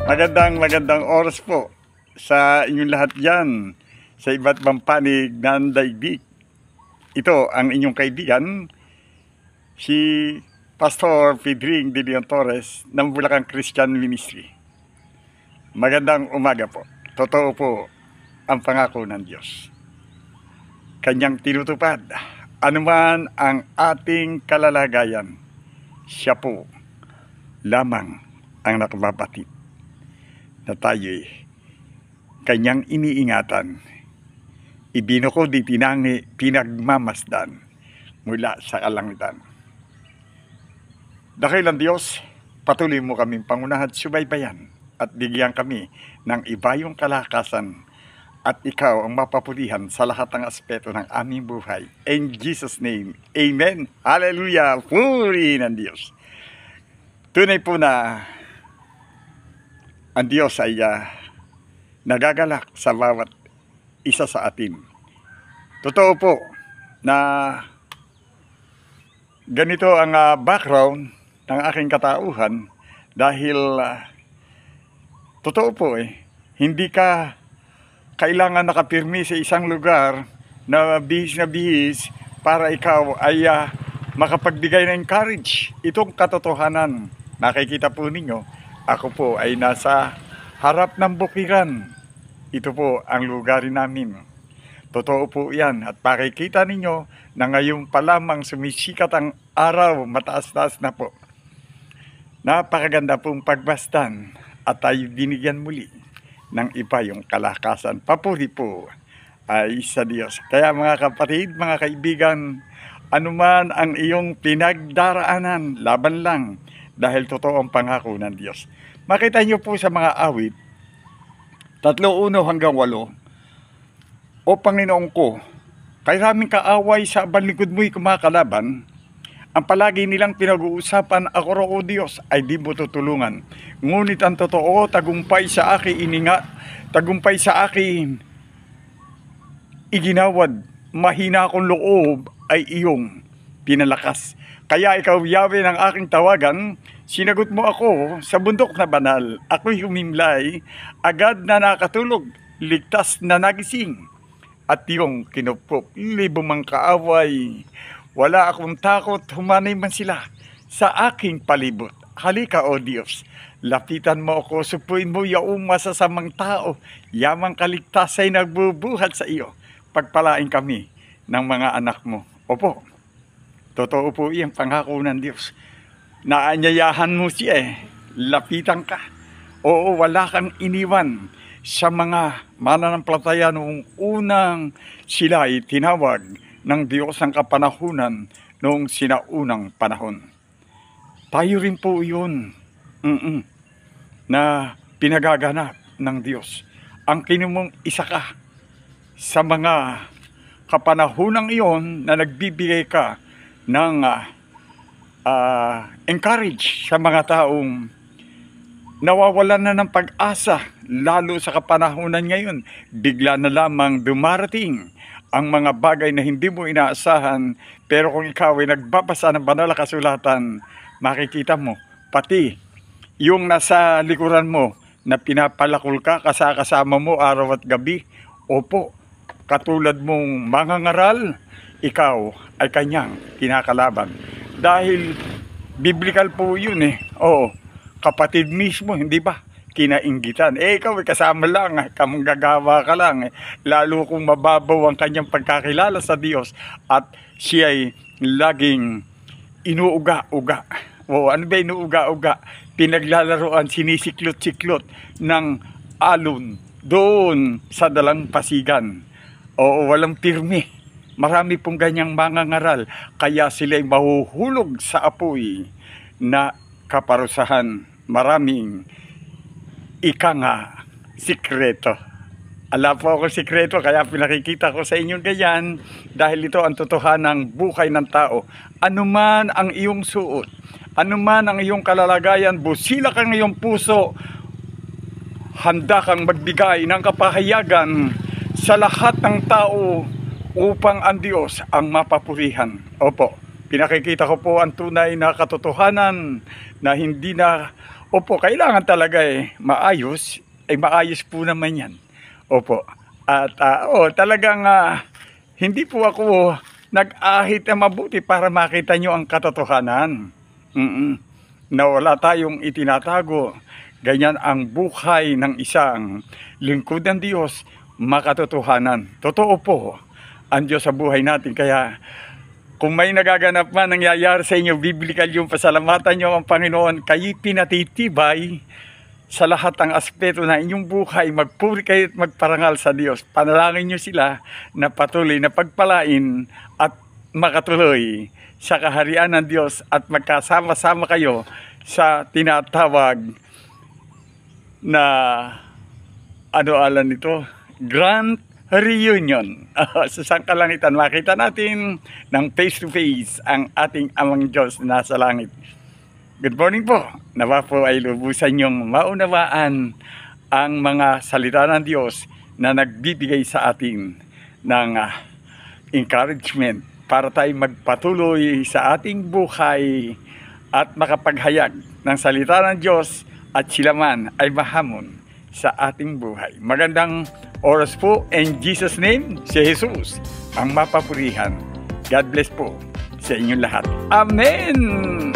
Magandang oras po sa inyong lahat dyan sa iba't ibang panig ng daigdig. Ito ang inyong kaibigan, si Pastor Pedring de Leon Torres ng Bulacan Christian Ministry. Magandang umaga po. Totoo po ang pangako ng Diyos. Kanyang tinutupad. Anuman ang ating kalalagayan, siya po lamang ang nakababatid na tayo'y kanyang iniingatan, ibinukod, itinangi, pinagmamasdan mula sa kalangitan. Dakilang Diyos, patuloy mo kaming pangunahan, subaybayan at bigyan kami ng ibayong kalakasan at ikaw ang mapapulihan sa lahat ng aspeto ng aming buhay. In Jesus' name, Amen. Hallelujah. Puri ng Diyos. Tunay po na ang Diyos ay nagagalak sa bawat isa sa atin. Totoo po na ganito ang background ng aking katauhan dahil totoo po hindi ka kailangan nakapirmi sa isang lugar na bihis para ikaw ay makapagbigay ng courage. Itong katotohanan, nakikita po ninyo, ako po ay nasa harap ng bukiran. Ito po ang lugar namin. Totoo po yan. At pakikita ninyo na ngayon pa lamang sumisikat ang araw, mataas-taas na po. Napakaganda pong pagbastan at tayo binigyan muli ng iba yung kalakasan. Papuri po ay sa Diyos. Kaya mga kapatid, mga kaibigan, anuman ang iyong pinagdaraanan, laban lang dahil totoo ang pangako ng Diyos. Makita niyo po sa mga awit, 3:1 hanggang 8, O Panginoon ko, kay raming kaaway sa balikod mo'y kumakalaban, ang palagi nilang pinag-uusapan, ako ro o Diyos, ay di mo tutulungan. Ngunit ang totoo, tagumpay sa akin ininga, tagumpay sa akin iginawad, mahina akong loob ay iyong pinalakas. Kaya ikaw, Yahweh, ng aking tawagan, sinagot mo ako sa bundok na banal. Ako'y humimlay, agad na nakatulog, ligtas na nagising. At iyong kinupok, libo mang kaaway. Wala akong takot, humanay man sila sa aking palibot. Halika, O Diyos, lapitan mo ako, supuin mo yaong masasamang tao. Yamang kaligtas ay nagbubuhat sa iyo. Pagpalain kami ng mga anak mo. Opo, totoo po iyang pangako ng Diyos. Naanyayahan mo siya lapitan ka. Oo, wala kang iniwan sa mga mananampalataya noong unang sila ay tinawag ng Diyos ang kapanahunan noong sinaunang panahon. Tayo rin po yun na pinagaganap ng Diyos. Ang kinumong isa ka sa mga kapanahunang iyon na nagbibigay ka ng encourage sa mga taong nawawalan na ng pag-asa, lalo sa kapanahunan ngayon. Bigla na lamang dumarating ang mga bagay na hindi mo inaasahan, pero kung ikaw ay nagbabasa ng banal na kasulatan, makikita mo, pati yung nasa likuran mo na pinapalakul ka, kasama mo araw at gabi, opo, katulad mong mangangaral, ikaw ay kanyang kinakalaban. Dahil biblical po yun Oo, kapatid mismo, hindi ba? Kinainggitan. Ikaw ay kasama lang, kamanggagawa ka lang. Lalo kung mababaw ang kanyang pagkakilala sa Diyos at siya ay laging inuuga-uga. O ano ba inuuga-uga? Pinaglalaroan, sinisiklot-siklot ng alon doon sa dalampasigan. Oo, walang pirmi. Marami pong ganyang mangangaral, kaya sila'y mahuhulog sa apoy na kaparusahan. Maraming sikreto. Alam po ako sikreto, kaya pinakikita ko sa inyong ganyan, dahil ito ang totohanang buhay ng tao. Anuman ang iyong suot, anuman ang iyong kalalagayan, busila kang iyong puso, handa kang magbigay ng kapahayagan sa lahat ng tao, upang ang Diyos ang mapapurihan. Opo, pinakikita ko po ang tunay na katotohanan na hindi na Opo, kailangan talaga maayos, maayos po naman yan. Opo, at talagang hindi po ako nag-ahit na mabuti para makita nyo ang katotohanan. Na wala tayong itinatago. Ganyan ang buhay ng isang lingkod ng Diyos, makatotohanan. Totoo po ang Diyos sa buhay natin. Kaya kung may nagaganap man, nangyayari sa inyo, biblikal yung pasalamatan nyo ang Panginoon, kayo pinatitibay sa lahat ng aspeto na inyong buhay, magpuri kayo at magparangal sa Diyos. Panalangin nyo sila na patuloy na pagpalain at makatuloy sa kaharian ng Diyos at magkasama-sama kayo sa tinatawag na Grand Reunion. Sa sangkalangitan, makita natin ng face to face ang ating amang Diyos na nasa langit. Good morning po. Nawa po ay lubusan niyong maunawaan ang mga salita ng Diyos na nagbibigay sa atin ng encouragement para tayo magpatuloy sa ating buhay at makapaghayag ng salita ng Diyos at sila man ay mahamon sa ating buhay. Magandang oras po, in Jesus' name, si Jesus ang mapapurihan. God bless po sa inyong lahat. Amen!